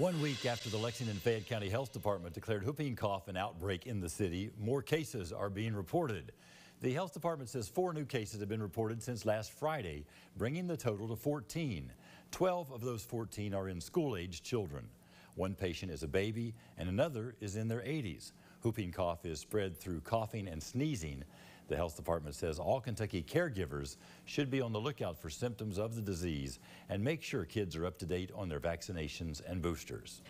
1 week after the Lexington Fayette County Health Department declared whooping cough an outbreak in the city, more cases are being reported. The health department says 4 new cases have been reported since last Friday, bringing the total to 14. 12 of those 14 are in school-aged children. 1 patient is a baby and another is in their 80s. Whooping cough is spread through coughing and sneezing. The health department says all Kentucky caregivers should be on the lookout for symptoms of the disease and make sure kids are up to date on their vaccinations and boosters.